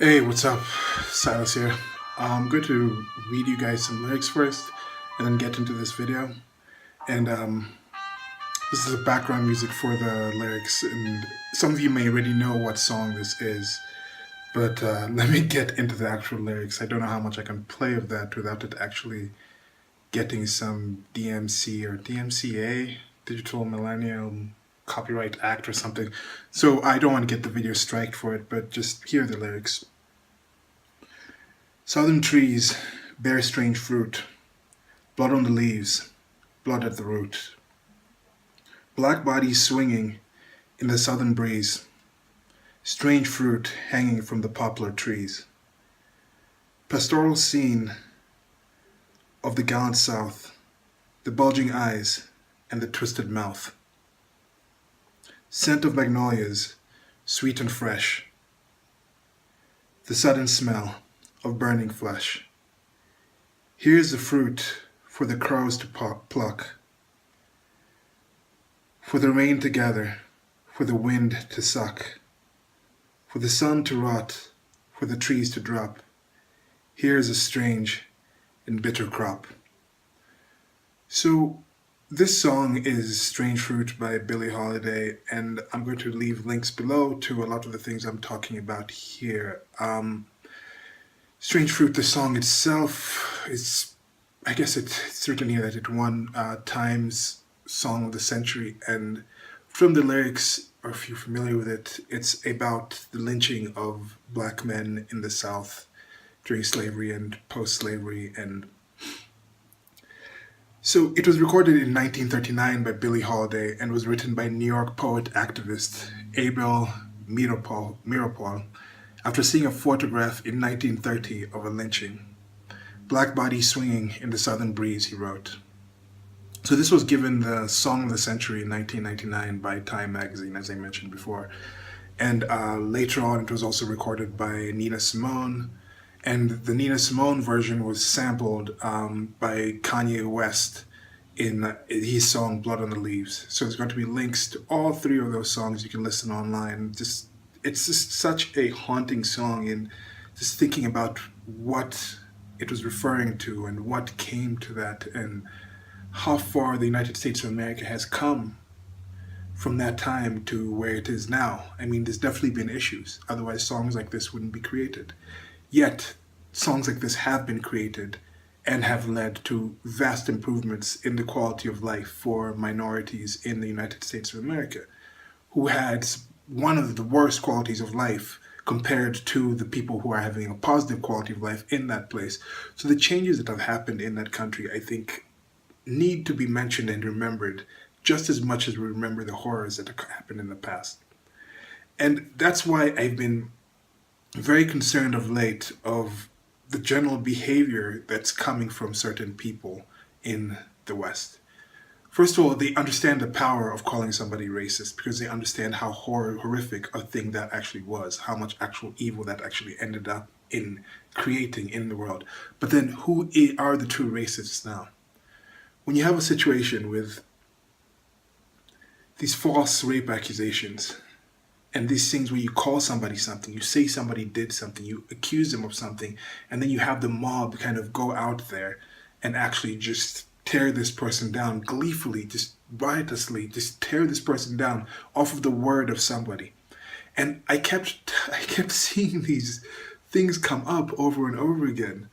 Hey, what's up? Silas here. I'm going to read you guys some lyrics first and then get into this video. And this is the background music for the lyrics. And some of you may already know what song this is, but let me get into the actual lyrics. I don't know how much I can play of that without it actually getting some DMC or DMCA, Digital Millennium Copyright Act or something. So I don't want to get the video striked for it, but just hear the lyrics. Southern trees bear strange fruit, blood on the leaves, blood at the root. Black bodies swinging in the southern breeze, strange fruit hanging from the poplar trees. Pastoral scene of the gallant South, the bulging eyes and the twisted mouth. Scent of magnolias, sweet and fresh. The sudden smell of burning flesh. Here's the fruit for the crows to pluck, for the rain to gather, for the wind to suck, for the sun to rot, for the trees to drop. Here's a strange and bitter crop. So this song is Strange Fruit by Billie Holiday, and I'm going to leave links below to a lot of the things I'm talking about here. Strange Fruit, the song itself, is, I guess it's written here that it won Time's Song of the Century, and from the lyrics, or if you're familiar with it, it's about the lynching of black men in the South during slavery and post-slavery. And so it was recorded in 1939 by Billie Holiday and was written by New York poet activist Abel Meeropol after seeing a photograph in 1930 of a lynching. Black bodies swinging in the southern breeze, he wrote. So this was given the Song of the Century in 1999 by Time magazine, as I mentioned before. And later on, it was also recorded by Nina Simone. And the Nina Simone version was sampled by Kanye West in his song Blood on the Leaves. So there's going to be links to all three of those songs. You can listen online. It's just such a haunting song, and just thinking about what it was referring to and what came to that and how far the United States of America has come from that time to where it is now. I mean, there's definitely been issues. Otherwise, songs like this wouldn't be created. Yet, songs like this have been created and have led to vast improvements in the quality of life for minorities in the United States of America, who had one of the worst qualities of life compared to the people who are having a positive quality of life in that place. So the changes that have happened in that country, I think, need to be mentioned and remembered just as much as we remember the horrors that happened in the past. And that's why I've been very concerned of late of the general behavior that's coming from certain people in the West. First of all, they understand the power of calling somebody racist because they understand how horrific a thing that actually was, how much actual evil that actually ended up in creating in the world. But then who are the true racists now? When you have a situation with these false rape accusations and these things where you call somebody something, you say somebody did something, you accuse them of something, and then you have the mob kind of go out there and actually just tear this person down gleefully, just riotously, just tear this person down off of the word of somebody. And I kept seeing these things come up over and over again.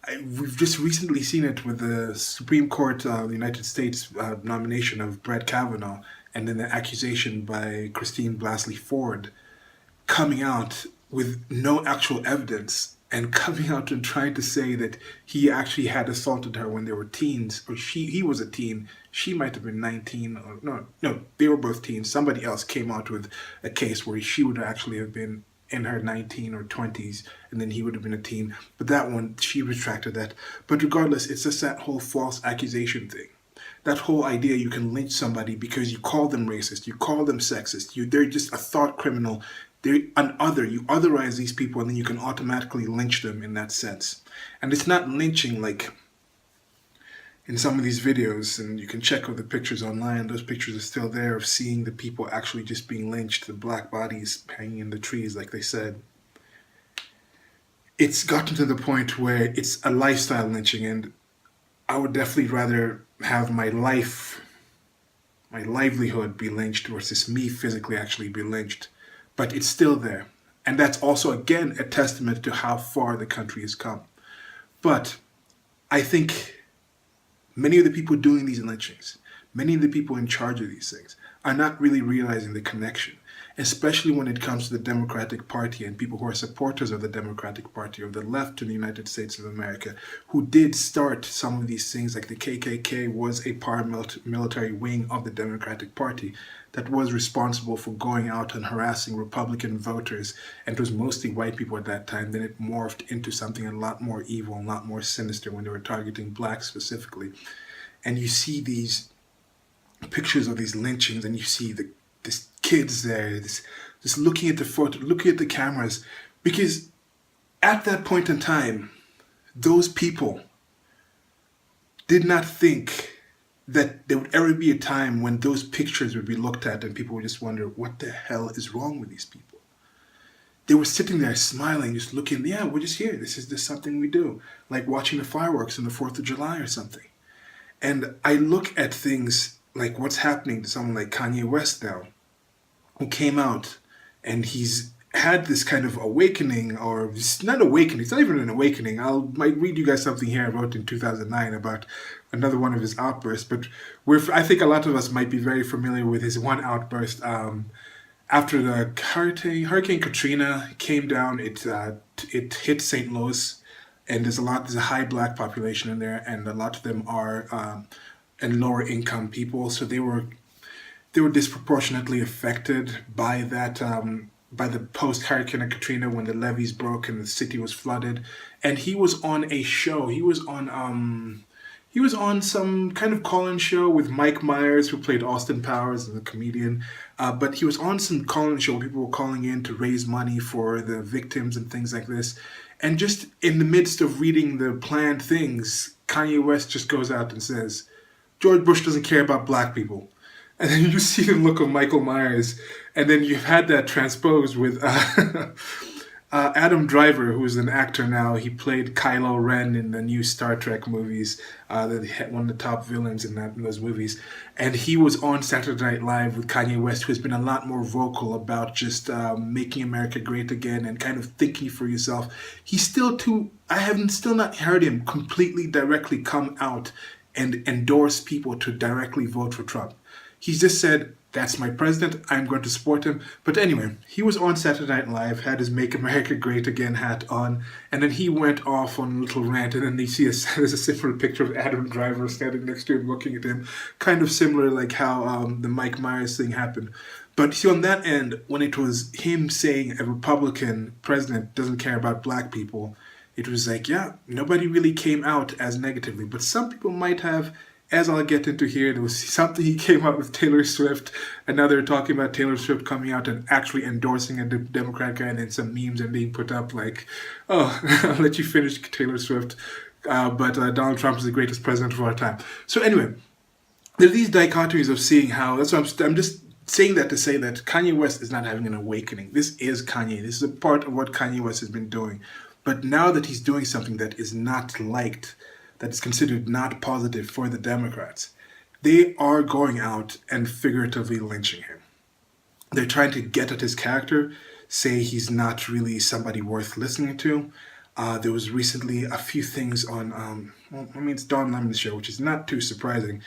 We've just recently seen it with the Supreme Court of the United States nomination of Brett Kavanaugh, and then the accusation by Christine Blasey Ford coming out with no actual evidence and coming out and trying to say that he actually had assaulted her when they were teens, or he was a teen. She might have been 19, or no, they were both teens. Somebody else came out with a case where she would actually have been in her 19 or 20s, and then he would have been a teen. But that one, she retracted that. But regardless, it's just that whole false accusation thing. That whole idea you can lynch somebody because you call them racist, you call them sexist, they're just a thought criminal, they're an other, you otherize these people and then you can automatically lynch them in that sense. And it's not lynching like in some of these videos, and you can check out the pictures online, those pictures are still there of seeing the people actually just being lynched, the black bodies hanging in the trees like they said. it's gotten to the point where it's a lifestyle lynching, and I would definitely rather have my livelihood be lynched versus me physically actually be lynched. But it's still there. And that's also, again, a testament to how far the country has come. But I think many of the people doing these lynchings, many of the people in charge of these things, are not really realizing the connection, especially when it comes to the Democratic Party and people who are supporters of the Democratic Party, of the left in the United States of America, who did start some of these things, like the KKK was a paramilitary wing of the Democratic Party that was responsible for going out and harassing Republican voters, and it was mostly white people at that time. Then it morphed into something a lot more evil, a lot more sinister when they were targeting blacks specifically. And you see these pictures of these lynchings, and you see this kids there, just looking at the photo, looking at the cameras, because at that point in time, those people did not think that there would ever be a time when those pictures would be looked at and people would just wonder, what the hell is wrong with these people? They were sitting there smiling, just looking, yeah, we're just here. This is just something we do, like watching the fireworks on the 4th of July or something. And I look at things like what's happening to someone like Kanye West now, who came out and he's had this kind of awakening, or it's not awakening, it's not even an awakening. Might read you guys something here I wrote in 2009 about another one of his outbursts, but I think a lot of us might be very familiar with his one outburst after the Hurricane Katrina came down. It hit St. Louis, and there's a high black population in there, and a lot of them are and lower income people, so they were disproportionately affected by that, by the post-Hurricane Katrina, when the levees broke and the city was flooded. And he was on a show. He was on some kind of call-in show with Mike Myers, who played Austin Powers, the comedian. But he was on some call-in show where people were calling in to raise money for the victims and things like this. And just in the midst of reading the planned things, Kanye West just goes out and says, George Bush doesn't care about black people. And then you see the look of Michael Myers, and then you've had that transposed with Adam Driver, who's an actor now. He played Kylo Ren in the new Star Trek movies, one of the top villains in those movies. And he was on Saturday Night Live with Kanye West, who's been a lot more vocal about just making America great again and kind of thinking for yourself. I haven't still not heard him completely directly come out and endorse people to directly vote for Trump. He's just said, that's my president, I'm going to support him. But anyway, he was on Saturday Night Live, had his Make America Great Again hat on, and then he went off on a little rant, and then you see there's a similar picture of Adam Driver standing next to him, looking at him, kind of similar like how the Mike Myers thing happened. But see, on that end, when it was him saying a Republican president doesn't care about black people, it was like, yeah, nobody really came out as negatively, but some people might have. As I'll get into here, there was something he came out with Taylor Swift, and now they're talking about Taylor Swift coming out and actually endorsing a Democrat guy, and then some memes are being put up like, oh, I'll let you finish, Taylor Swift, but Donald Trump is the greatest president of our time. So anyway, there are these dichotomies of seeing how, that's what I'm just saying that to say that Kanye West is not having an awakening. This is Kanye. This is a part of what Kanye West has been doing. But now that he's doing something that is not liked, that is considered not positive for the Democrats, they are going out and figuratively lynching him. They're trying to get at his character, say he's not really somebody worth listening to. There was recently a few things on, it's Don Lemon's show, which is not too surprising.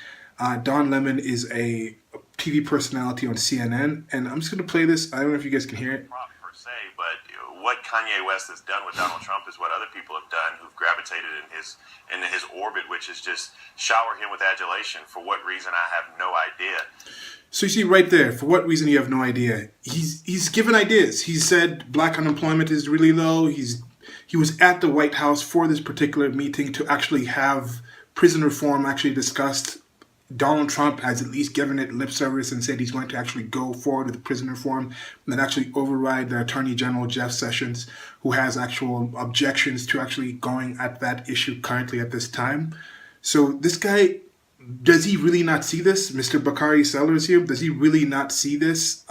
Don Lemon is a TV personality on CNN, and I'm just going to play this. I don't know if you guys can hear it. Per se, but what Kanye West has done with Donald Trump is what other people have done who've gravitated into his orbit, which is just shower him with adulation. For what reason, I have no idea. So you see right there, for what reason you have no idea. He's given ideas. He said black unemployment is really low. He was at the White House for this particular meeting to actually have prison reform actually discussed. Donald Trump has at least given it lip service and said he's going to actually go forward with prison reform and then actually override the Attorney General Jeff Sessions, who has actual objections to actually going at that issue currently at this time. So this guy, does he really not see this? Mr. Bakari Sellers here, does he really not see this?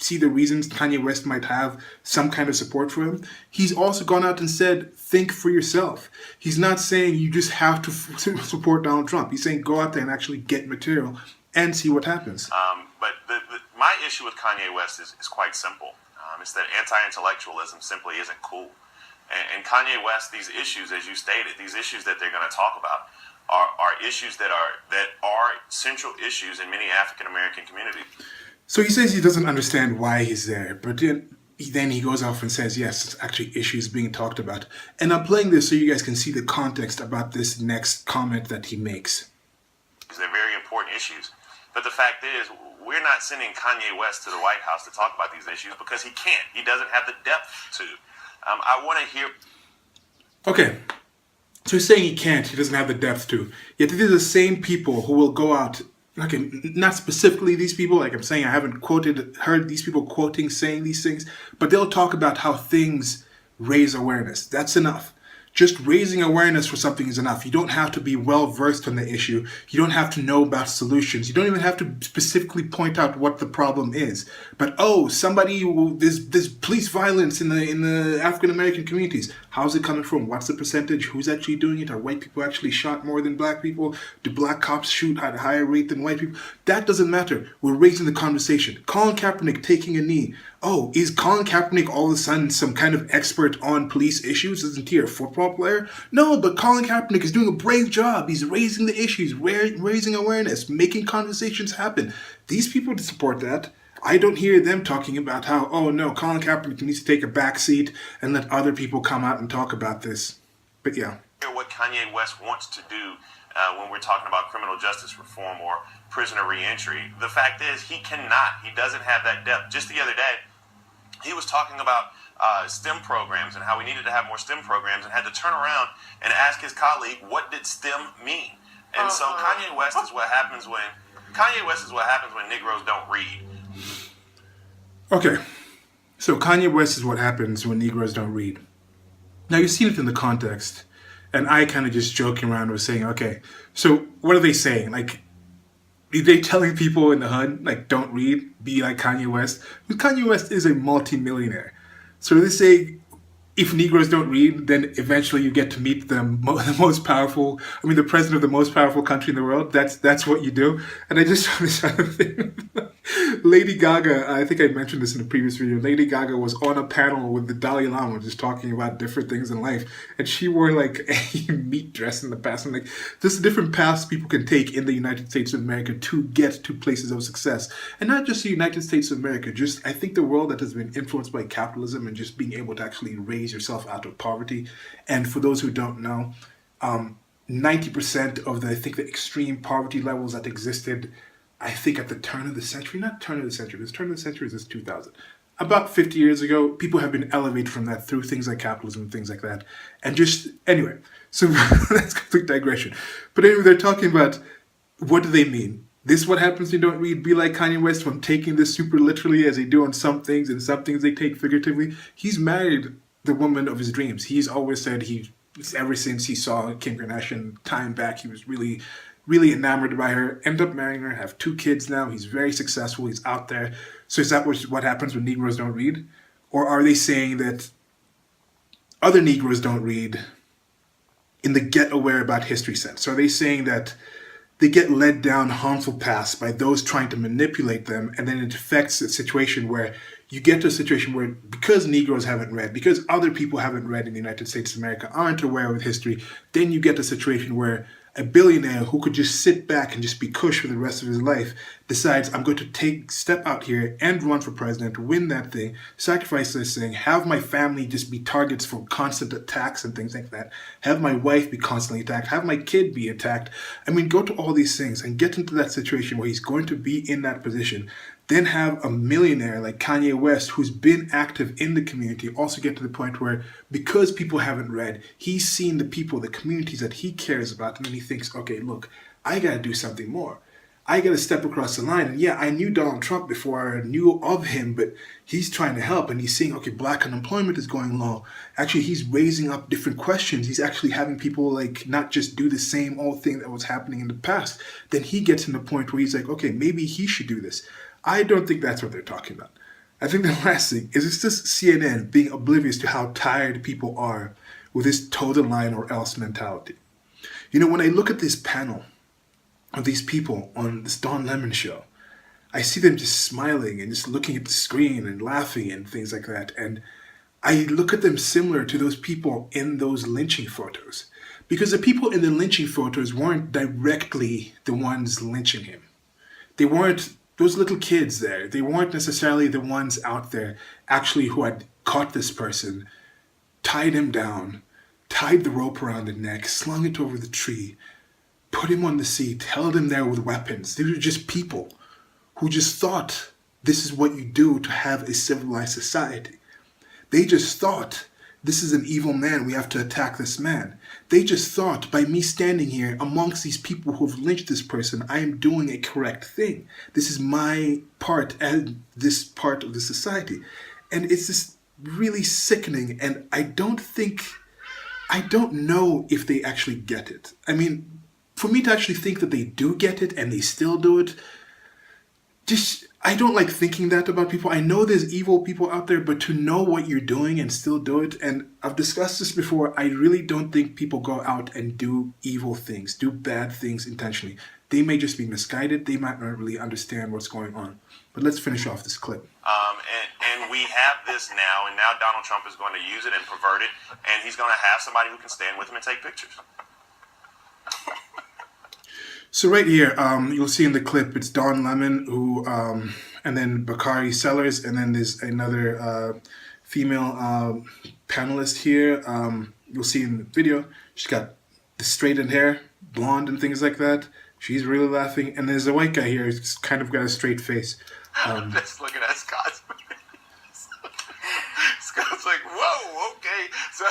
see the reasons Kanye West might have some kind of support for him, he's also gone out and said, think for yourself. He's not saying you just have to support Donald Trump. He's saying go out there and actually get material and see what happens. But my issue with Kanye West is quite simple. It's that anti-intellectualism simply isn't cool. And Kanye West, these issues, as you stated, these issues that they're going to talk about are issues that are central issues in many African American communities. So he says he doesn't understand why he's there, but then he goes off and says, yes, it's actually issues being talked about. And I'm playing this so you guys can see the context about this next comment that he makes. They're very important issues. But the fact is, we're not sending Kanye West to the White House to talk about these issues because he can't. He doesn't have the depth to. I want to hear... Okay. So he's saying he can't, he doesn't have the depth to. Yet these are the same people who will go out, okay, not specifically these people, like I'm saying, I haven't heard these people saying these things, but they'll talk about how things raise awareness. That's enough. Just raising awareness for something is enough. You don't have to be well versed on the issue. You don't have to know about solutions. You don't even have to specifically point out what the problem is. But there's police violence in the African American communities. How's it coming from? What's the percentage? Who's actually doing it? Are white people actually shot more than black people? Do black cops shoot at a higher rate than white people? That doesn't matter. We're raising the conversation. Colin Kaepernick taking a knee. Oh, is Colin Kaepernick all of a sudden some kind of expert on police issues? Isn't he a football player? No, but Colin Kaepernick is doing a brave job. He's raising the issues, raising awareness, making conversations happen. These people support that. I don't hear them talking about how, oh no, Colin Kaepernick needs to take a back seat and let other people come out and talk about this. But yeah. What Kanye West wants to do when we're talking about criminal justice reform or prisoner reentry, the fact is he cannot. He doesn't have that depth. Just the other day, he was talking about STEM programs and how we needed to have more STEM programs and had to turn around and ask his colleague, what did STEM mean? And so Kanye West is what happens when Negroes don't read. Okay, so Kanye West is what happens when Negroes don't read. Now you've seen it in the context, and I kind of just joking around was saying, okay, so what are they saying? Like, are they telling people in the hood, like, don't read, be like Kanye West? Because Kanye West is a multi-millionaire. So they say, if Negroes don't read, then eventually you get to meet the most powerful, the president of the most powerful country in the world. That's what you do. And I just found this other thing. Lady Gaga, I think I mentioned this in a previous video. Lady Gaga was on a panel with the Dalai Lama just talking about different things in life. And she wore like a meat dress in the past. And like, just different paths people can take in the United States of America to get to places of success. And not just the United States of America, just I think the world that has been influenced by capitalism and just being able to actually raise yourself out of poverty. And for those who don't know, 90% of the extreme poverty levels that existed, I think at the turn of the century, not turn of the century, because turn of the century is 2000. About 50 years ago, people have been elevated from that through things like capitalism and things like that. And just, anyway, so that's complete digression. But anyway, they're talking about, what do they mean? This is what happens when you don't read. Be like Kanye West from taking this super literally as they do on some things, and some things they take figuratively. He's married the woman of his dreams. He's always said ever since he saw Kim Kardashian time back, he was really, really enamored by her, ended up marrying her, have 2 kids now. He's very successful. He's out there. So is that what happens when Negroes don't read? Or are they saying that other Negroes don't read in the get aware about history sense? So are they saying that they get led down harmful paths by those trying to manipulate them, and then it affects a situation where you get to a situation where because Negroes haven't read, because other people haven't read in the United States of America, aren't aware of history, then you get a situation where a billionaire who could just sit back and just be cush for the rest of his life decides, I'm going to step out here and run for president, win that thing, sacrifice this thing, have my family just be targets for constant attacks and things like that, have my wife be constantly attacked, have my kid be attacked. Go to all these things and get into that situation where he's going to be in that position. Then have a millionaire like Kanye West, who's been active in the community, also get to the point where, because people haven't read, he's seen the people, the communities that he cares about, and then he thinks, okay, look, I gotta do something more. I gotta step across the line. And yeah, I knew Donald Trump before I knew of him, but he's trying to help, and he's seeing, okay, black unemployment is going low. Actually, he's raising up different questions. He's actually having people like not just do the same old thing that was happening in the past. Then he gets to the point where he's like, okay, maybe he should do this. I don't think that's what they're talking about. I think the last thing is it's just CNN being oblivious to how tired people are with this toe the line or else mentality. You know, when I look at this panel of these people on this Don Lemon show, I see them just smiling and just looking at the screen and laughing and things like that. And I look at them similar to those people in those lynching photos. Because the people in the lynching photos weren't directly the ones lynching him. They weren't those little kids there. They weren't necessarily the ones out there actually who had caught this person, tied him down, tied the rope around the neck, slung it over the tree, put him on the seat, held him there with weapons. They were just people who just thought this is what you do to have a civilized society. They just thought, this is an evil man, we have to attack this man. They just thought, by me standing here amongst these people who've lynched this person, I am doing a correct thing. This is my part and this part of the society. And it's just really sickening, and I don't know if they actually get it. I mean, for me to actually think that they do get it and they still do it, I don't like thinking that about people. I know there's evil people out there, but to know what you're doing and still do it, and I've discussed this before, I really don't think people go out and do evil things, do bad things intentionally. They may just be misguided. They might not really understand what's going on. But let's finish off this clip. And we have this now, and now Donald Trump is going to use it and pervert it, and he's going to have somebody who can stand with him and take pictures. So right here, you'll see in the clip, it's Don Lemon, who, and then Bakari Sellers, and then there's another female panelist here. You'll see in the video, she's got the straightened hair, blonde and things like that. She's really laughing. And there's a white guy here who's kind of got a straight face. Just looking at Scott's face. Scott's like, whoa, okay. So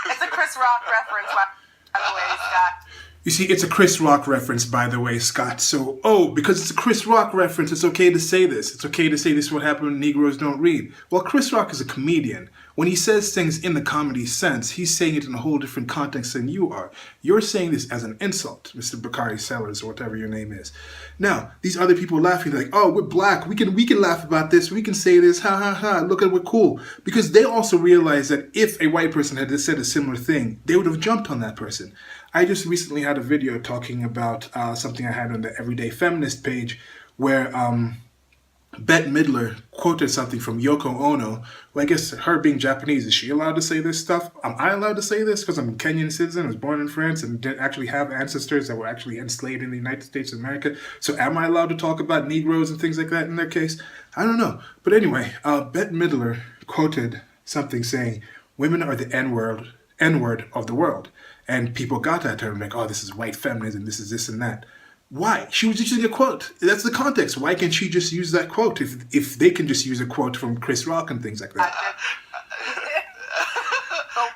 it's a Chris Rock reference, by the way, Scott. You see, it's a Chris Rock reference, by the way, Scott. So, because it's a Chris Rock reference, it's okay to say this. It's okay to say this is what happened when Negroes don't read. Well, Chris Rock is a comedian. When he says things in the comedy sense, he's saying it in a whole different context than you are. You're saying this as an insult, Mr. Bakari Sellers, or whatever your name is. Now, these other people laughing, like, oh, we're black. We can laugh about this. We can say this. Ha, ha, ha. Look at we're cool. Because they also realize that if a white person had said a similar thing, they would have jumped on that person. I just recently had a video talking about something I had on the Everyday Feminist page where Bette Midler quoted something from Yoko Ono. Well, I guess her being Japanese, is she allowed to say this stuff? Am I allowed to say this because I'm a Kenyan citizen, I was born in France, and didn't actually have ancestors that were actually enslaved in the United States of America? So am I allowed to talk about Negroes and things like that in their case? I don't know. But anyway, Bette Midler quoted something saying, women are the N-word of the world. And people got at her like, oh, this is white feminism, this is this and that. Why? She was using a quote. That's the context. Why can't she just use that quote if they can just use a quote from Chris Rock and things like that?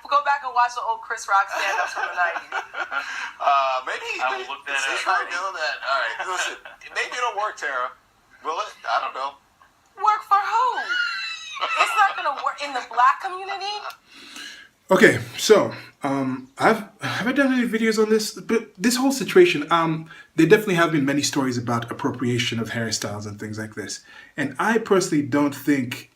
Go back and watch the old Chris Rock stand-ups from the 90s. Maybe I will look that up. Try doing that. All right, listen. Maybe it'll work, Tara. Will it? I don't know. Work for who? It's not going to work in the black community. Okay, so have I done any videos on this? But this whole situation, there definitely have been many stories about appropriation of hairstyles and things like this. And I personally don't think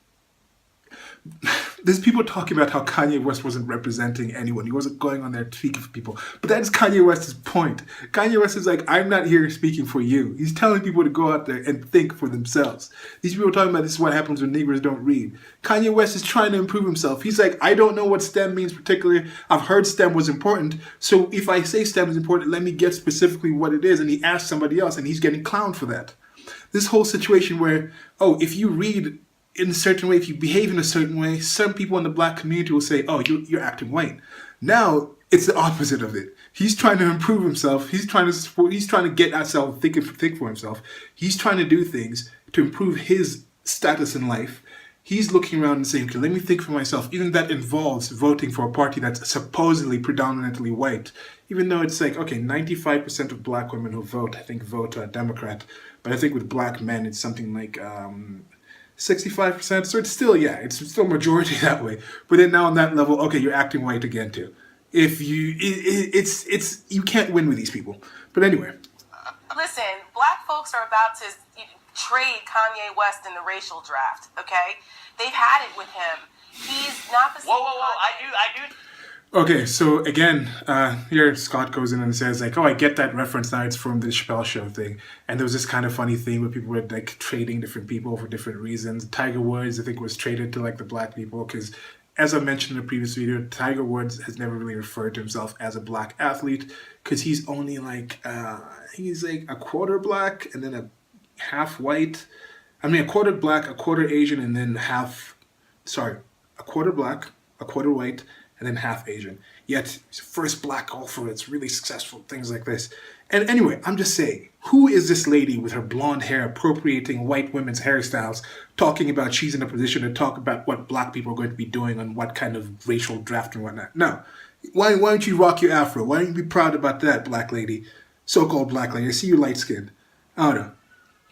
there's people talking about how Kanye West wasn't representing anyone. He wasn't going on there speaking for people. But that is Kanye West's point. Kanye West is like, I'm not here speaking for you. He's telling people to go out there and think for themselves. These people are talking about this is what happens when Negroes don't read. Kanye West is trying to improve himself. He's like, I don't know what STEM means particularly. I've heard STEM was important. So if I say STEM is important, let me get specifically what it is. And he asked somebody else and he's getting clowned for that. This whole situation where, if you read in a certain way, if you behave in a certain way, some people in the black community will say, oh, you're acting white. Now, it's the opposite of it. He's trying to improve himself. He's trying to get outside, think for himself. He's trying to do things to improve his status in life. He's looking around and saying, okay, let me think for myself. Even that involves voting for a party that's supposedly predominantly white. Even though it's like, okay, 95% of black women who vote, I think, vote Democrat. But I think with black men, it's something like 65%. So it's still majority that way. But then now on that level, okay, you're acting white again too. If you, you can't win with these people. But anyway. Listen, black folks are about to trade Kanye West in the racial draft, okay? They've had it with him. He's not the same Kanye. I do. Okay, so again, here Scott goes in and says like, "Oh, I get that reference now. It's from the Chappelle Show thing." And there was this kind of funny thing where people were like trading different people for different reasons. Tiger Woods, I think, was traded to like the black people because, as I mentioned in the previous video, Tiger Woods has never really referred to himself as a black athlete because he's only like he's like a quarter black and then a half white. I mean, a quarter black, a quarter Asian, and then a quarter black, a quarter white, and then half Asian. Yet, he's the first black golfer that's really successful, things like this. And anyway, I'm just saying, who is this lady with her blonde hair appropriating white women's hairstyles, talking about she's in a position to talk about what black people are going to be doing on what kind of racial draft and whatnot? No. Why don't you rock your afro? Why don't you be proud about that, black lady? So-called black lady. I see you light-skinned. I don't know.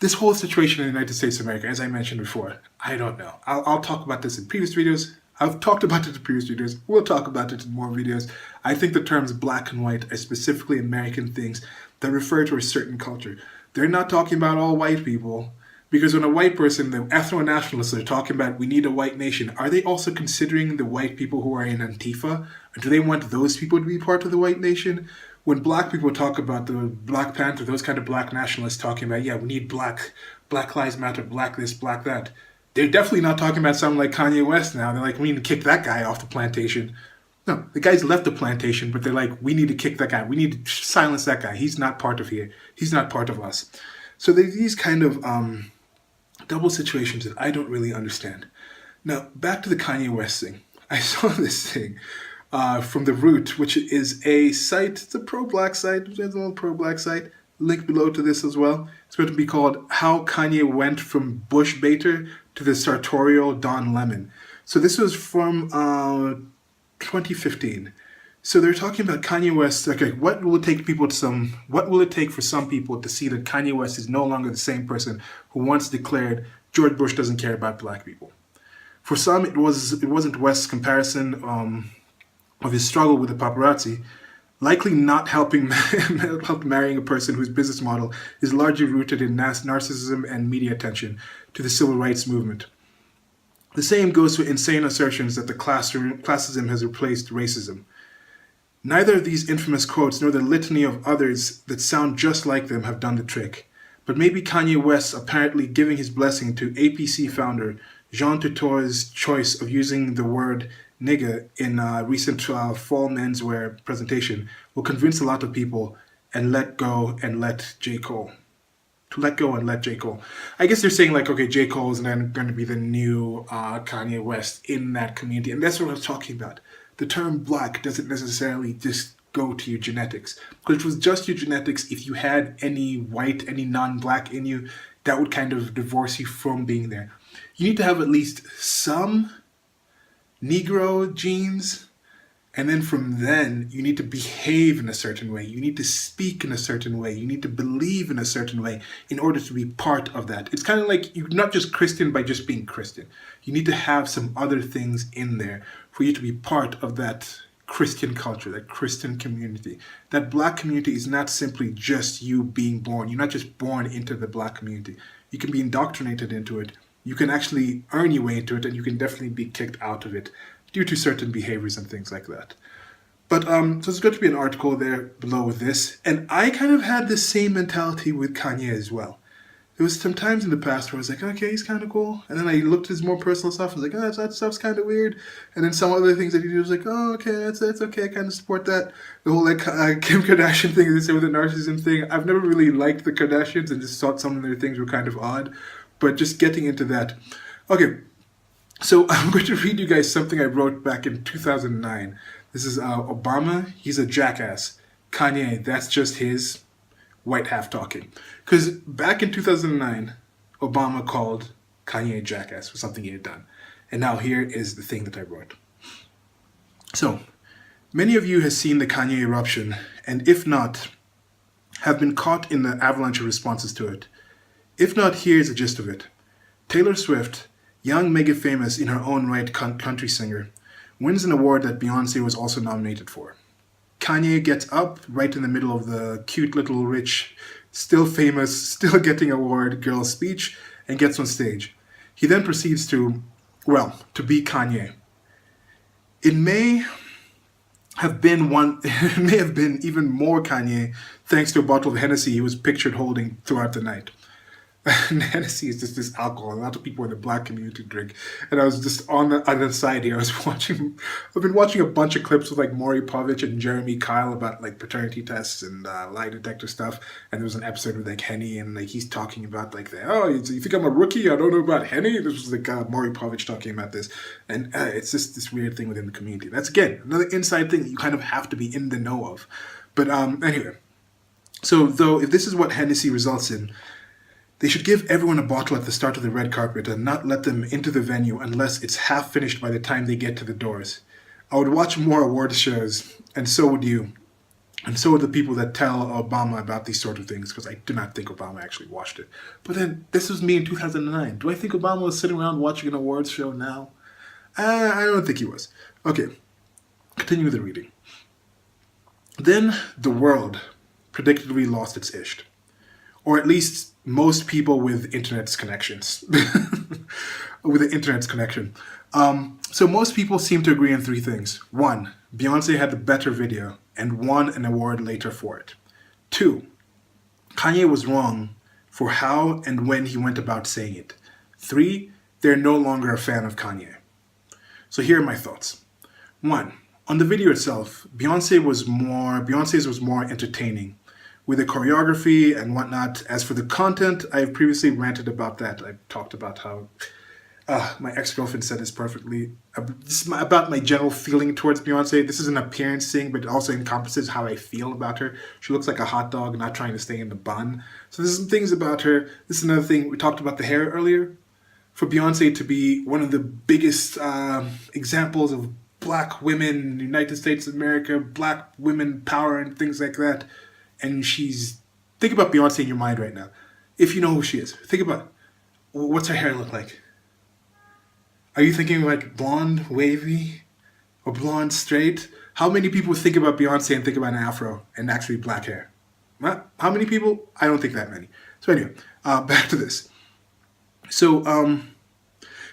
This whole situation in the United States of America, as I mentioned before, I don't know. I'll talk about this in previous videos. I've talked about it in previous videos. We'll talk about it in more videos. I think the terms black and white are specifically American things that refer to a certain culture. They're not talking about all white people. Because when a white person, the ethno-nationalists are talking about we need a white nation, are they also considering the white people who are in Antifa? Or do they want those people to be part of the white nation? When black people talk about the Black Panther, those kind of black nationalists talking about, yeah, we need black lives matter, black this, black that. They're definitely not talking about something like Kanye West now. They're like, we need to kick that guy off the plantation. No, the guy's left the plantation, but they're like, we need to kick that guy. We need to silence that guy. He's not part of here. He's not part of us. So there's these kind of double situations that I don't really understand. Now, back to the Kanye West thing. I saw this thing from The Root, which is a site. It's a pro-black site. It's a little pro-black site. Link below to this as well. It's going to be called How Kanye Went from Bush Baiter to the Sartorial Don Lemon. So this was from 2015. So they're talking about Kanye West. Okay, what will it take for some people to see that Kanye West is no longer the same person who once declared George Bush doesn't care about black people? For some, it wasn't West's comparison of his struggle with the paparazzi, likely not helping marrying a person whose business model is largely rooted in narcissism and media attention to the civil rights movement. The same goes for insane assertions that the classism has replaced racism. Neither of these infamous quotes nor the litany of others that sound just like them have done the trick. But maybe Kanye West apparently giving his blessing to APC founder Jean Tour's choice of using the word nigga in a recent fall menswear presentation will convince a lot of people and let go and let J. Cole. To let go and let J. Cole. I guess they're saying like, okay, J. Cole is then going to be the new Kanye West in that community. And that's what I was talking about. The term black doesn't necessarily just go to your genetics. Because if it was just your genetics, if you had any white, any non-black in you, that would kind of divorce you from being there. You need to have at least some Negro genes, and then from then you need to behave in a certain way, you need to speak in a certain way, you need to believe in a certain way in order to be part of that. It's kind of like you're not just Christian by just being Christian. You need to have some other things in there for you to be part of that Christian culture, that Christian community. That black community is not simply just you being born. You're not just born into the black community. You can be indoctrinated into it. You can actually earn your way into it, and you can definitely be kicked out of it due to certain behaviors and things like that. But so there's going to be an article there below with this, and I kind of had the same mentality with Kanye as well. There was some times in the past where I was like, okay, he's kind of cool, and then I looked at his more personal stuff, and I was like, oh, that stuff's kind of weird, and then some other things that he did was like, oh, okay, that's okay, I kind of support that. The whole like Kim Kardashian thing, they say with the narcissism thing, I've never really liked the Kardashians and just thought some of their things were kind of odd. But just getting into that. Okay, so I'm going to read you guys something I wrote back in 2009. This is Obama. He's a jackass. Kanye, that's just his white half talking. Because back in 2009, Obama called Kanye a jackass for something he had done. And now here is the thing that I wrote. So, many of you have seen the Kanye eruption, and if not, have been caught in the avalanche of responses to it. If not, here's the gist of it. Taylor Swift, young mega famous in her own right country singer, wins an award that Beyoncé was also nominated for. Kanye gets up right in the middle of the cute little rich still famous, still getting award girl speech, and gets on stage. He then proceeds to, well, to be Kanye. It may have been one, it may have been even more Kanye thanks to a bottle of Hennessy he was pictured holding throughout the night. And Hennessy is just this alcohol a lot of people in the black community drink. And I was just on the other side here. I've been watching a bunch of clips with like Maury Povich and Jeremy Kyle about like paternity tests and lie detector stuff. And there was an episode with like Henny and like he's talking about like, you think I'm a rookie? I don't know about Henny. This was like Maury Povich talking about this. And it's just this weird thing within the community. That's again, another inside thing that you kind of have to be in the know of. But anyway, so though if this is what Hennessy results in, they should give everyone a bottle at the start of the red carpet and not let them into the venue unless it's half finished by the time they get to the doors. I would watch more awards shows, and so would you. And so would the people that tell Obama about these sort of things, because I do not think Obama actually watched it. But then, this was me in 2009. Do I think Obama was sitting around watching an awards show now? I don't think he was. Okay, continue with the reading. Then the world predictably lost its ish. Or at least most people with internet's connections. With the internet's connection. So most people seem to agree on three things. One, Beyonce had the better video and won an award later for it. Two, Kanye was wrong for how and when he went about saying it. Three, they're no longer a fan of Kanye. So here are my thoughts. One, on the video itself, Beyonce's was more entertaining, with the choreography and whatnot. As for the content, I've previously ranted about that. I've talked about how my ex-girlfriend said this perfectly. This is about my general feeling towards Beyonce. This is an appearance thing, but it also encompasses how I feel about her. She looks like a hot dog, not trying to stay in the bun. So there's some things about her. This is another thing. We talked about the hair earlier. For Beyonce to be one of the biggest examples of black women in the United States of America, black women power and things like that, and think about Beyonce in your mind right now. If you know who she is, think about what's her hair look like. Are you thinking like blonde, wavy, or blonde, straight? How many people think about Beyonce and think about an afro and actually black hair? How many people? I don't think that many. So anyway, back to this. So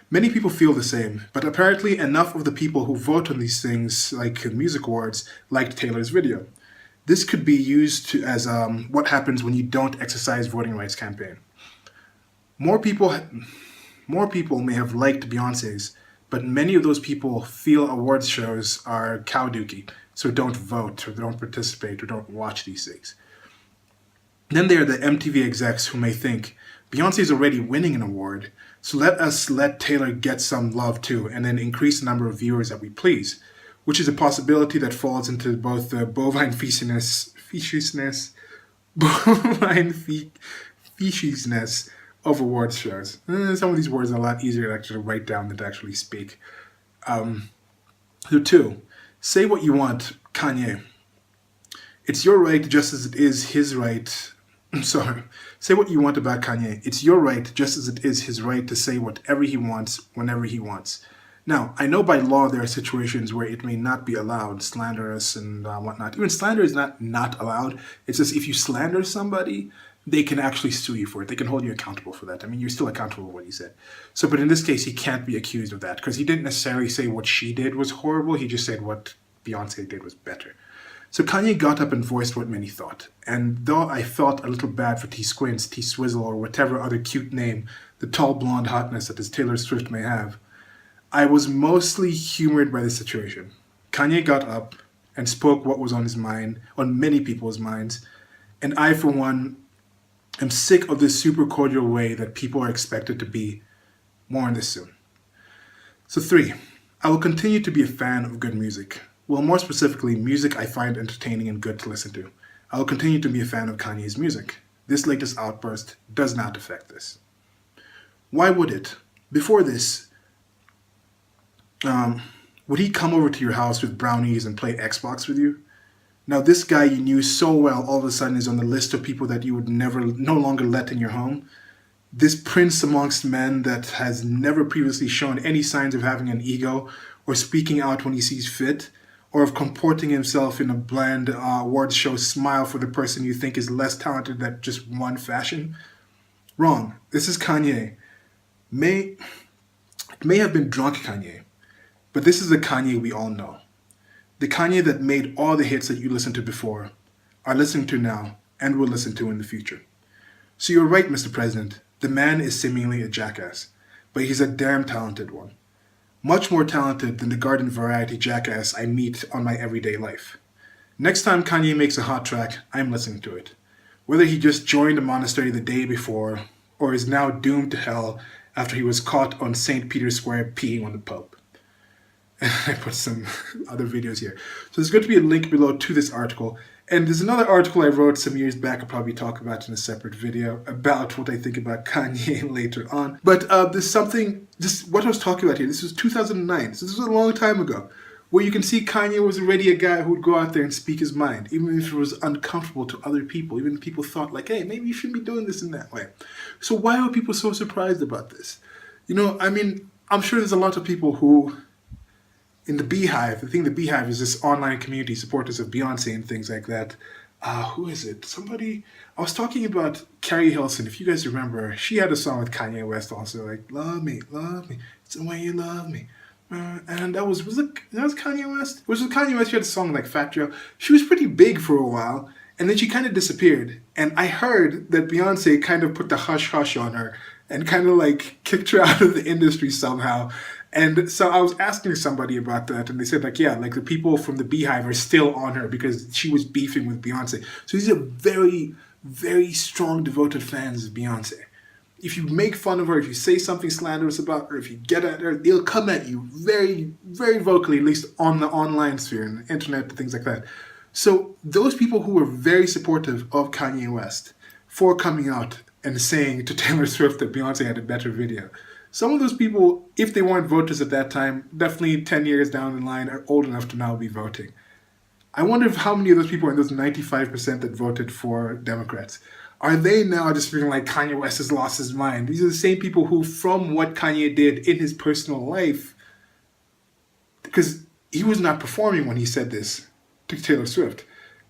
many people feel the same, but apparently enough of the people who vote on these things, like music awards, liked Taylor's video. This could be used as what happens when you don't exercise voting rights campaign. More people may have liked Beyonce's, but many of those people feel awards shows are cow dookie, so don't vote or don't participate or don't watch these things. Then there are the MTV execs who may think, Beyonce's already winning an award, so let Taylor get some love too, and then increase the number of viewers that we please, which is a possibility that falls into both the bovine facetiousness of awards shows. Some of these words are a lot easier to actually write down than to actually speak. So two, say what you want, Kanye. It's your right just as it is his right. Sorry. Say what you want about Kanye. It's your right just as it is his right to say whatever he wants, whenever he wants. Now, I know by law there are situations where it may not be allowed, slanderous and whatnot. Even slander is not allowed. It's just if you slander somebody, they can actually sue you for it. They can hold you accountable for that. I mean, you're still accountable for what he said. So, but in this case, he can't be accused of that because he didn't necessarily say what she did was horrible. He just said what Beyonce did was better. So Kanye got up and voiced what many thought. And though I felt a little bad for T-Squints, T-Swizzle, or whatever other cute name, the tall blonde hotness that his Taylor Swift may have, I was mostly humored by the situation. Kanye got up and spoke what was on his mind, on many people's minds, and I, for one, am sick of this super cordial way that people are expected to be. More on this soon. So 3, I will continue to be a fan of good music. Well, more specifically, music I find entertaining and good to listen to. I will continue to be a fan of Kanye's music. This latest outburst does not affect this. Why would it? Before this, would he come over to your house with brownies and play Xbox with you? Now this guy you knew so well all of a sudden is on the list of people that you would no longer let in your home. This prince amongst men that has never previously shown any signs of having an ego or speaking out when he sees fit, or of comporting himself in a bland awards show smile for the person you think is less talented at just one fashion? Wrong. This is Kanye. It may have been drunk Kanye, but this is the Kanye we all know. The Kanye that made all the hits that you listened to before, are listening to now, and will listen to in the future. So you're right, Mr. President. The man is seemingly a jackass, but he's a damn talented one. Much more talented than the garden variety jackass I meet on my everyday life. Next time Kanye makes a hot track, I'm listening to it. Whether he just joined a monastery the day before, or is now doomed to hell after he was caught on St. Peter's Square peeing on the Pope. And I put some other videos here. So there's going to be a link below to this article. And there's another article I wrote some years back I'll probably talk about in a separate video about what I think about Kanye later on. But there's something, what I was talking about here, this was 2009, so this was a long time ago, where you can see Kanye was already a guy who would go out there and speak his mind, even if it was uncomfortable to other people, even if people thought like, hey, maybe you shouldn't be doing this in that way. So why are people so surprised about this? You know, I mean, I'm sure there's a lot of people who, in the Beehive, I think the Beehive is this online community, supporters of Beyonce and things like that. Who is it? Somebody, I was talking about Carrie Hilson, if you guys remember, she had a song with Kanye West also, like, love me, it's the way you love me. And that was Kanye West? Was it Kanye West? She had a song like Fat Joe. She was pretty big for a while, and then she kind of disappeared. And I heard that Beyonce kind of put the hush-hush on her and kind of like kicked her out of the industry somehow. And so I was asking somebody about that, and they said like, yeah, like the people from the Beehive are still on her because she was beefing with Beyonce. So these are very, very strong, devoted fans of Beyonce. If you make fun of her, if you say something slanderous about her, if you get at her, they'll come at you very, very vocally, at least on the online sphere and the internet and things like that. So those people who were very supportive of Kanye West for coming out and saying to Taylor Swift that Beyonce had a better video, some of those people, if they weren't voters at that time, definitely 10 years down the line are old enough to now be voting. I wonder if how many of those people are in those 95% that voted for Democrats. Are they now just feeling like Kanye West has lost his mind? These are the same people who, from what Kanye did in his personal life, because he was not performing when he said this to Taylor Swift,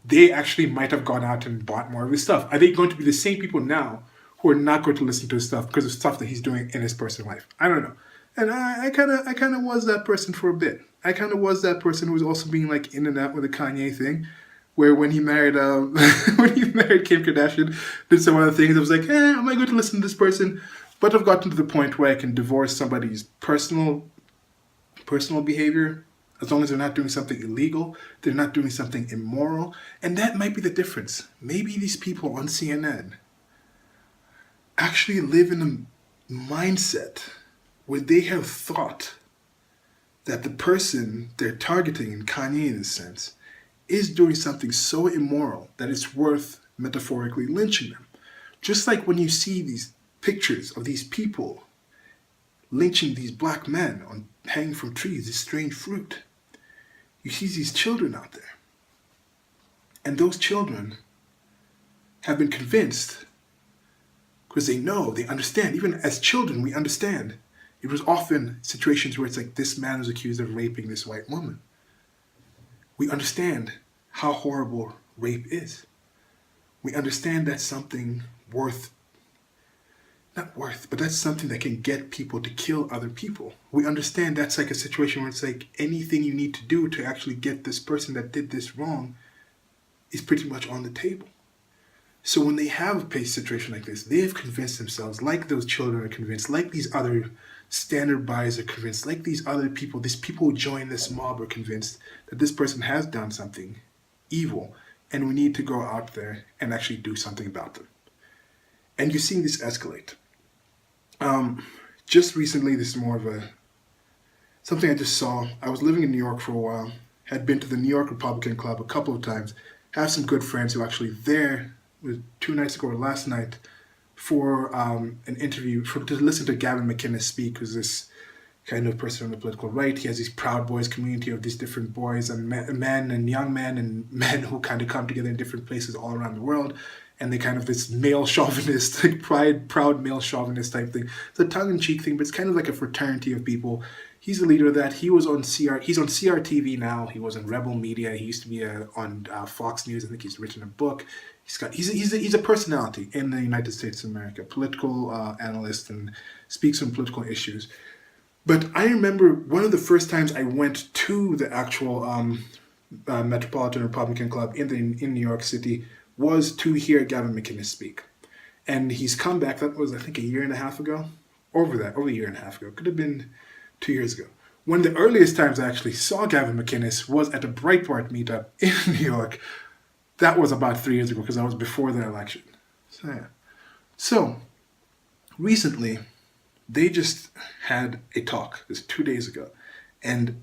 they actually might have gone out and bought more of his stuff. Are they going to be the same people now who are not going to listen to his stuff because of stuff that he's doing in his personal life? I don't know. And I kind of was that person for a bit. I kind of was that person who was also being like in and out with the Kanye thing, where when he married Kim Kardashian, did some other things. I was like, am I going to listen to this person? But I've gotten to the point where I can divorce somebody's personal behavior as long as they're not doing something illegal, they're not doing something immoral, and that might be the difference. Maybe these people on CNN actually live in a mindset where they have thought that the person they're targeting, in Kanye in a sense, is doing something so immoral that it's worth metaphorically lynching them. Just like when you see these pictures of these people lynching these black men on hanging from trees, this strange fruit. You see these children out there. And those children have been convinced because they know, they understand. Even as children, we understand. It was often situations where it's like, this man was accused of raping this white woman. We understand how horrible rape is. We understand that's something but that's something that can get people to kill other people. We understand that's like a situation where it's like anything you need to do to actually get this person that did this wrong is pretty much on the table. So when they have a situation like this, they have convinced themselves, like those children are convinced, like these other standard buyers are convinced, like these other people, these people who join this mob are convinced that this person has done something evil and we need to go out there and actually do something about them. And you're seeing this escalate. Just recently, this is more of something I just saw. I was living in New York for a while, had been to the New York Republican Club a couple of times, have some good friends who actually there, it was 2 nights ago or last night, for an interview, to listen to Gavin McInnes speak, who's this kind of person on the political right. He has these Proud Boys community of these different boys and men and young men and men who kind of come together in different places all around the world. And they kind of this male chauvinist, like proud male chauvinist type thing. It's a tongue-in-cheek thing, but it's kind of like a fraternity of people. He's the leader of that. He was on He's on CRTV now. He was on Rebel Media. He used to be on Fox News. I think he's written a book. He's a personality in the United States of America, political analyst, and speaks on political issues. But I remember one of the first times I went to the actual Metropolitan Republican Club in New York City was to hear Gavin McInnes speak. And he's come back, that was I think a year and a half ago. Over a year and a half ago. Could have been 2 years ago. One of the earliest times I actually saw Gavin McInnes was at a Breitbart meetup in New York. That was about 3 years ago because that was before the election. So, yeah. So, recently, they just had a talk. This 2 days ago. And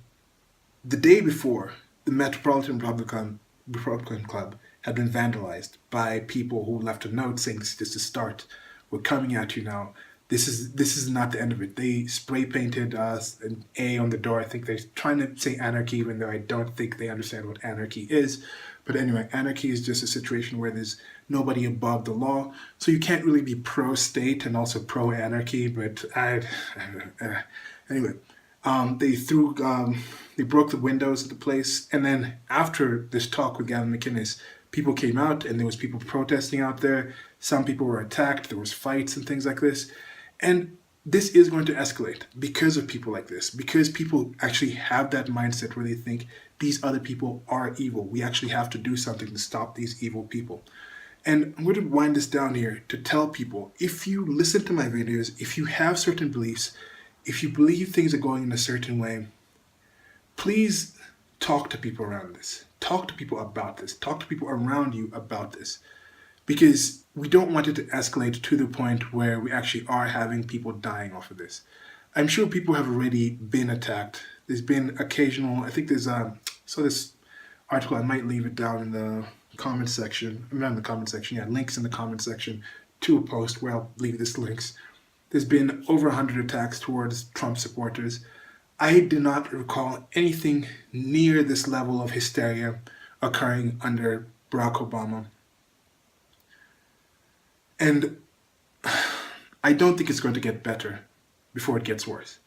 the day before, the Metropolitan Republican Club had been vandalized by people who left a note saying this is the start. We're coming at you now. This is not the end of it. They spray painted an A on the door. I think they're trying to say anarchy, even though I don't think they understand what anarchy is. But anyway, anarchy is just a situation where there's nobody above the law. So you can't really be pro-state and also pro-anarchy. But anyway, they broke the windows of the place. And then after this talk with Gavin McInnes, people came out and there was people protesting out there. Some people were attacked. There was fights and things like this. And this is going to escalate because of people like this, because people actually have that mindset where they think these other people are evil. We actually have to do something to stop these evil people. And I'm going to wind this down here to tell people, if you listen to my videos, if you have certain beliefs, if you believe things are going in a certain way, please talk to people around this. Talk to people about this. Talk to people around you about this. Because we don't want it to escalate to the point where we actually are having people dying off of this. I'm sure people have already been attacked. There's been occasional, I think there's, so this article, I might leave it down in the comment section. Not in the comment section, yeah, links in the comment section to a post where I'll leave this links. There's been over 100 attacks towards Trump supporters. I do not recall anything near this level of hysteria occurring under Barack Obama. And I don't think it's going to get better before it gets worse.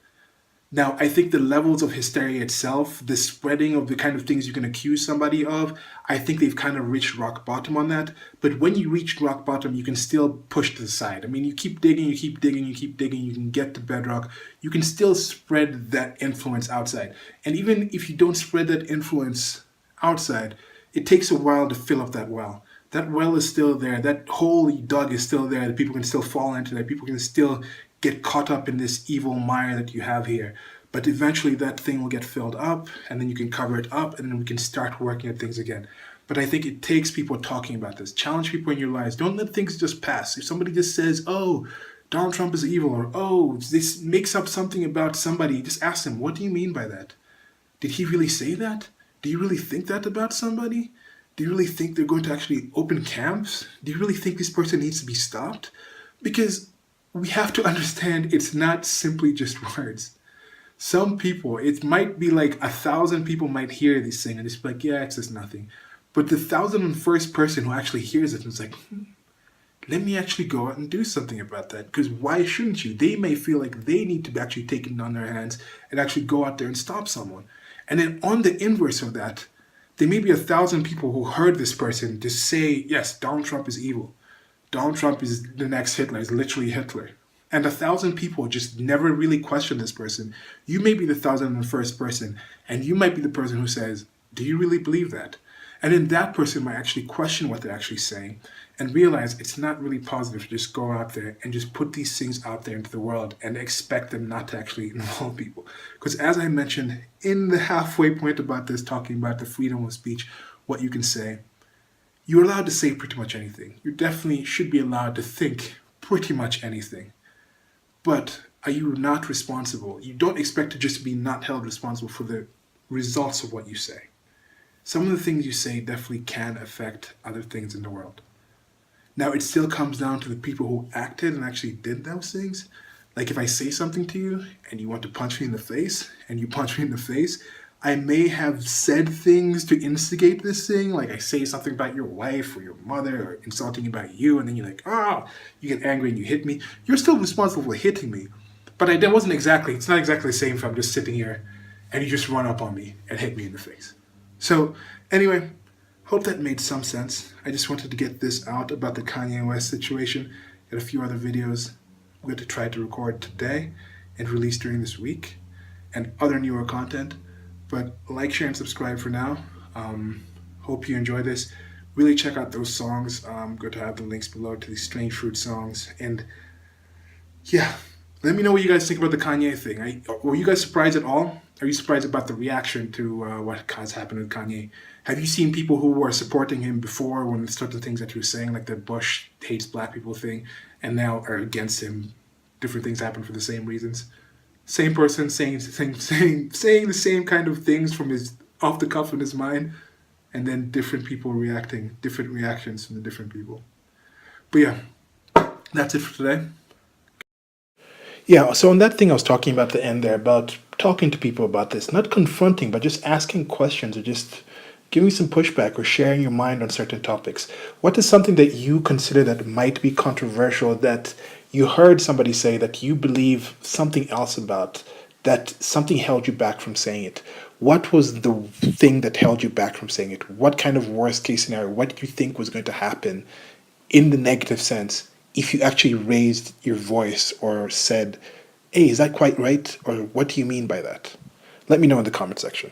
Now, I think the levels of hysteria itself, the spreading of the kind of things you can accuse somebody of, I think they've kind of reached rock bottom on that. But when you reach rock bottom, you can still push to the side. I mean, you keep digging, you keep digging, you keep digging, you can get to bedrock. You can still spread that influence outside. And even if you don't spread that influence outside, it takes a while to fill up that well. That well is still there. That hole you dug is still there. That people can still fall into. That people can still get caught up in this evil mire that you have here. But eventually that thing will get filled up, and then you can cover it up, and then we can start working at things again. But I think it takes people talking about this. Challenge people in your lives. Don't let things just pass. If somebody just says, oh, Donald Trump is evil, or oh, this makes up something about somebody, just ask them, what do you mean by that? Did he really say that? Do you really think that about somebody? Do you really think they're going to actually open camps? Do you really think this person needs to be stopped? Because we have to understand it's not simply just words. Some people, it might be like 1,000 people might hear this thing and it's like, yeah, it's just nothing. But the 1,001st person who actually hears it and is like, let me actually go out and do something about that. Because why shouldn't you? They may feel like they need to actually take it on their hands and actually go out there and stop someone. And then on the inverse of that, there may be 1,000 people who heard this person just say, yes, Donald Trump is evil. Donald Trump is the next Hitler, is literally Hitler. And 1,000 people just never really question this person. You may be the 1,001st person, and you might be the person who says, do you really believe that? And then that person might actually question what they're actually saying and realize it's not really positive to just go out there and just put these things out there into the world and expect them not to actually involve people. Because as I mentioned in the halfway point about this, talking about the freedom of speech, what you can say, you're allowed to say pretty much anything. You definitely should be allowed to think pretty much anything. But are you not responsible? You don't expect to just be not held responsible for the results of what you say. Some of the things you say definitely can affect other things in the world. Now, it still comes down to the people who acted and actually did those things. Like if I say something to you and you want to punch me in the face and you punch me in the face, I may have said things to instigate this thing. Like I say something about your wife or your mother or insulting about you, and then you're like, oh, you get angry and you hit me. You're still responsible for hitting me. But that wasn't exactly, it's not exactly the same if I'm just sitting here and you just run up on me and hit me in the face. So, anyway, hope that made some sense. I just wanted to get this out about the Kanye West situation and a few other videos I'm going to try to record today and release during this week, and other newer content. But like, share, and subscribe for now. Hope you enjoy this. Really check out those songs. I'm going to have the links below to these Strange Fruit songs. And yeah, let me know what you guys think about the Kanye thing. Were you guys surprised at all? Are you surprised about the reaction to what has happened with Kanye? Have you seen people who were supporting him before when certain things that he was saying, like the Bush hates black people thing, and now are against him? Different things happen for the same reasons. Same person saying the same kind of things from his off the cuff in his mind, and then different people reacting, different reactions from the different people. But yeah, that's it for today. Yeah, so on that thing I was talking about at the end there, about talking to people about this, not confronting, but just asking questions or just giving some pushback or sharing your mind on certain topics. What is something that you consider that might be controversial, that you heard somebody say that you believe something else about, that something held you back from saying it? What was the thing that held you back from saying it? What kind of worst case scenario, what do you think was going to happen in the negative sense if you actually raised your voice or said, hey, is that quite right? Or what do you mean by that? Let me know in the comment section.